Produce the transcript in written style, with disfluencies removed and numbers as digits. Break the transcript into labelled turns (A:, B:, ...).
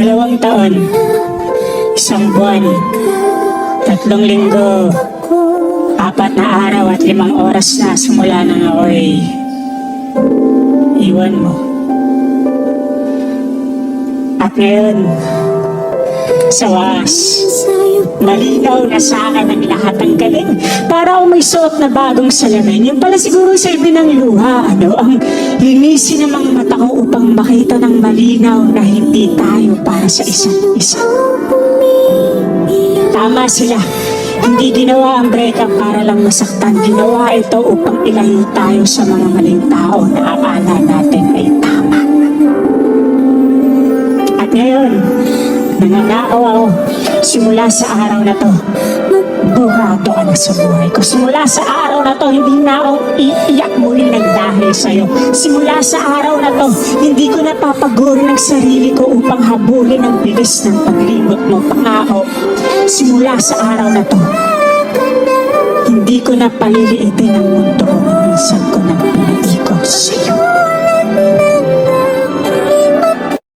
A: 2 taon, 1 buwan, 3 linggo, 4 na araw at 5 oras na simula nang ako'y iwan mo. At ngayon, sa wakas, malinaw na sa akin ang lahat ng galing. Para akong may suot na bagong salamin. Yung pala siguro sa ibinang luha, ang linisin ng mga mata ko upang makita ng malinaw na hindi tayo para sa isa't isa. Tama sila. Hindi ginawa ang breakup para lang masaktan. Ginawa ito upang ilayo tayo sa mga maling tao na akala natin ay tama. At ngayon, nanganakaw ako. Simula sa araw na to, burado ka na sa buhay ko. Simula sa araw na to, hindi na ako iiyak muli ng dahil sa'yo. Simula sa araw na to, hindi ko napapaguri ng sarili ko upang habulin ang bilis ng paglimot mo. Pangako, simula sa araw na to, hindi ko na paliliitin ang mundo ko na minsan ko nang pinaikot.